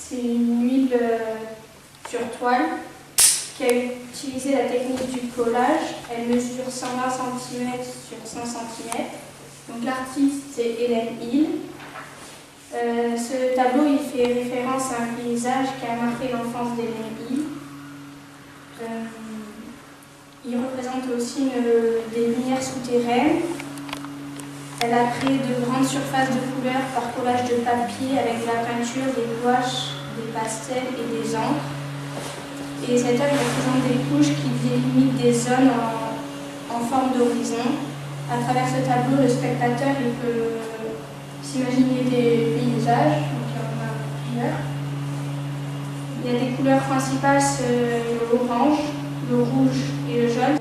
C'est une huile sur toile qui a utilisé la technique du collage. Elle mesure 120 cm sur 100 cm. Donc l'artiste c'est Hélène Hill. Ce tableau il fait référence à un paysage qui a marqué l'enfance d'Hélène Hill. Il représente aussi des lumières souterraines. Elle a créé de grandes surfaces de couleurs par collage de papier avec de la peinture, des gouaches, des pastels et des encres. Et cette œuvre représente des couches qui délimitent des zones en forme d'horizon. À travers ce tableau, le spectateur il peut s'imaginer des paysages, donc il y en a plusieurs. Il y a des couleurs principales, l'orange, le rouge et le jaune.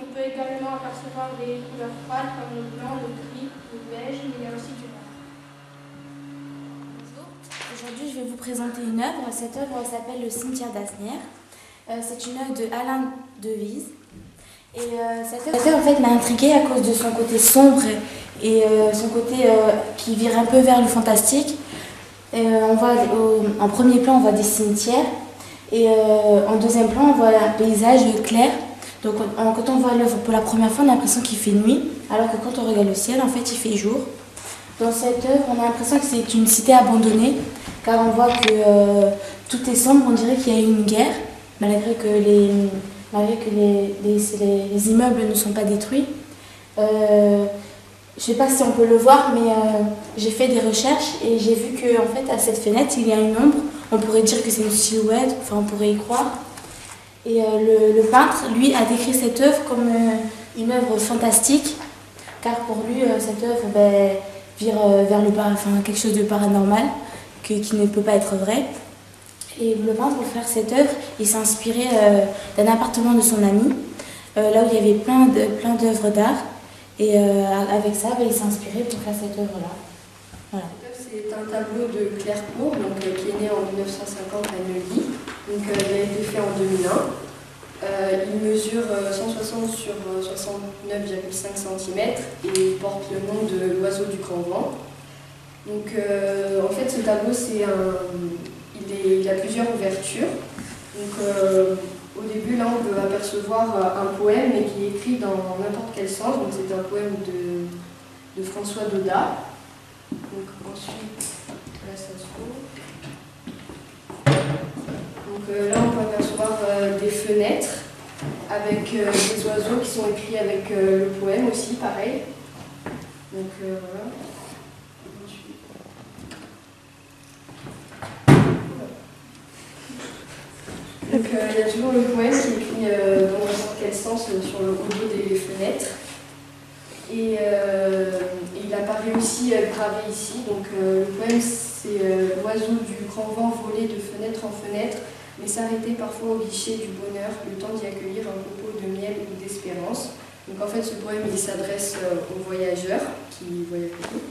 On peut également apercevoir des couleurs froides comme le blanc, le gris, le beige, mais il y a aussi du noir. Bonjour, aujourd'hui je vais vous présenter une œuvre. Cette œuvre s'appelle Le cimetière d'Asnières. C'est une œuvre de Alain Devise. Et cette œuvre en fait, m'a intriguée à cause de son côté sombre et son côté qui vire un peu vers le fantastique. On voit, en premier plan on voit des cimetières et en deuxième plan on voit un paysage clair. Donc quand on voit l'œuvre pour la première fois, on a l'impression qu'il fait nuit, alors que quand on regarde le ciel, en fait, il fait jour. Dans cette œuvre, on a l'impression que c'est une cité abandonnée, car on voit que tout est sombre, on dirait qu'il y a eu une guerre, malgré que les immeubles ne sont pas détruits. Je ne sais pas si on peut le voir, mais j'ai fait des recherches et j'ai vu qu'en fait, à cette fenêtre, il y a une ombre. On pourrait dire que c'est une silhouette, enfin on pourrait y croire. Et le peintre, lui, a décrit cette œuvre comme une œuvre fantastique, car pour lui, cette œuvre vire vers quelque chose de paranormal, qui ne peut pas être vrai. Et le peintre, pour faire cette œuvre, il s'est inspiré d'un appartement de son ami, là où il y avait plein d'œuvres d'art. Et avec ça, il s'est inspiré pour faire cette œuvre-là. Voilà. C'est un tableau de Claire Cour, qui est né en 1950 à Neuilly. Il a été fait en 2001. Il mesure 160 sur 69,5 cm et il porte le nom de l'oiseau du grand vent. En fait, ce tableau, il a plusieurs ouvertures. Au début, là, on peut apercevoir un poème, mais qui est écrit dans n'importe quel sens. Donc, c'est un poème de François Daudat. Ensuite, là, ça s'ouvre. Là, on peut apercevoir des fenêtres avec des oiseaux qui sont écrits avec le poème aussi, pareil. Voilà. Il y a toujours le poème qui est écrit dans n'importe quel sens sur le haut des fenêtres. Et il apparaît aussi gravé ici. Le poème, c'est l'oiseau du grand vent volait de fenêtre en fenêtre, mais s'arrêtait parfois au guichet du bonheur, le temps d'y accueillir un copeau de miel ou d'espérance. En fait, ce poème, il s'adresse aux voyageurs qui voyagent beaucoup.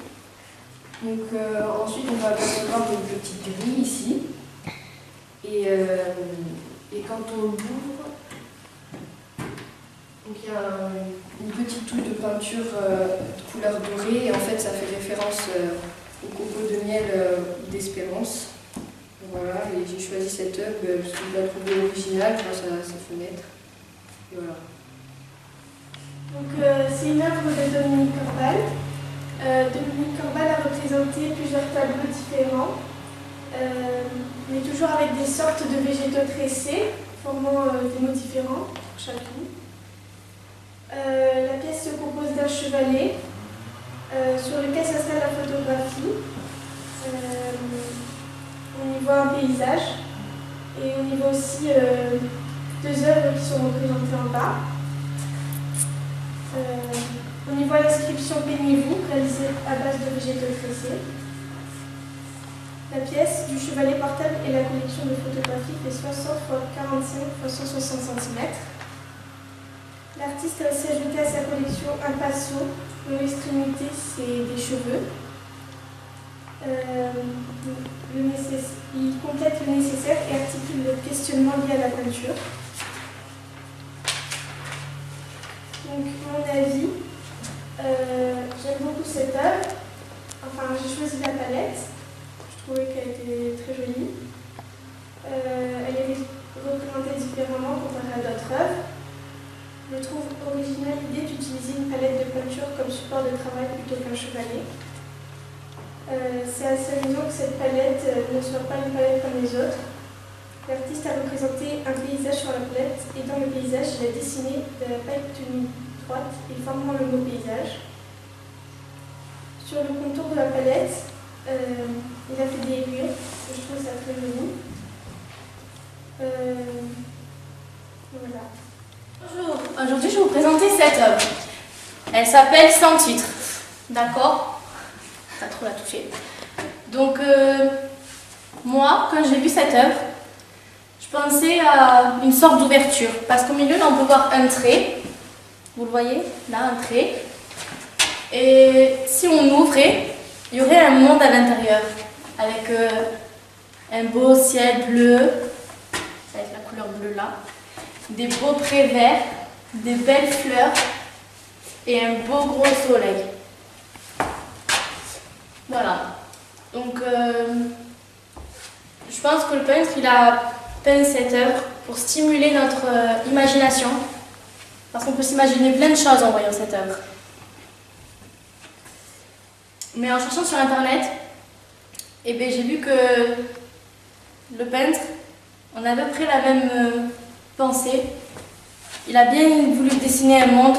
Ensuite, on va apercevoir des petites grilles ici. Et quand on l'ouvre, il y a une petite touche de peinture de couleur dorée, et en fait, ça fait référence au copeau de miel d'espérance. Voilà, et j'ai choisi cette œuvre parce que je la trouvais originale grâce à sa fenêtre. Et voilà. C'est une œuvre de Dominique Corbal. Dominique Corbal a représenté plusieurs tableaux différents, mais toujours avec des sortes de végétaux tressés, formant des mots différents pour chacune. La pièce se compose d'un chevalet sur lequel s'installe la photographie. On y voit un paysage et on y voit aussi deux œuvres qui sont représentées en bas. On y voit l'inscription Peignez-vous, réalisée à base de végétaux tressés. La pièce du chevalet portable et la collection de photographies fait 60 x 45 x 160 cm. L'artiste a aussi ajouté à sa collection un pinceau dont l'extrémité c'est des cheveux. Il complète le nécessaire et articule le questionnement lié à la peinture. Donc, mon avis, j'aime beaucoup cette œuvre. Enfin, j'ai choisi la palette. Je trouvais qu'elle était très jolie. Elle est représentée différemment comparée à d'autres œuvres. Je trouve originale l'idée d'utiliser une palette de peinture comme support de travail plutôt qu'un chevalet. C'est assez amusant que cette palette ne soit pas une palette comme les autres. L'artiste a représenté un paysage sur la palette et dans le paysage, il a dessiné de la paille tenue droite et formant le mot paysage. Sur le contour de la palette, il a fait des aiguilles, je trouve ça très joli. Voilà. Bonjour, aujourd'hui je vais vous présenter cette œuvre. Elle s'appelle Sans titre. D'accord? Pas trop la toucher. Donc, moi, quand j'ai vu cette œuvre, je pensais à une sorte d'ouverture. Parce qu'au milieu, là, on peut voir un trait. Vous le voyez? Là, un trait. Et si on ouvrait, il y aurait un monde à l'intérieur. Avec un beau ciel bleu, avec la couleur bleue là. Des beaux traits verts, des belles fleurs et un beau gros soleil. Voilà. Donc, je pense que le peintre, il a peint cette œuvre pour stimuler notre imagination. Parce qu'on peut s'imaginer plein de choses en voyant cette œuvre. Mais en cherchant sur internet, eh bien, j'ai vu que le peintre, on a à peu près la même pensée. Il a bien voulu dessiner un monde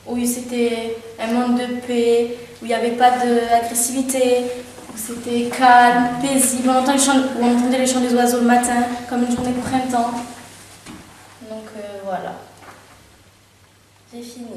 où c'était un monde de paix, où il n'y avait pas d'agressivité, où c'était calme, paisible, où on entendait les chants des oiseaux le matin, comme une journée de printemps. Donc voilà, j'ai fini.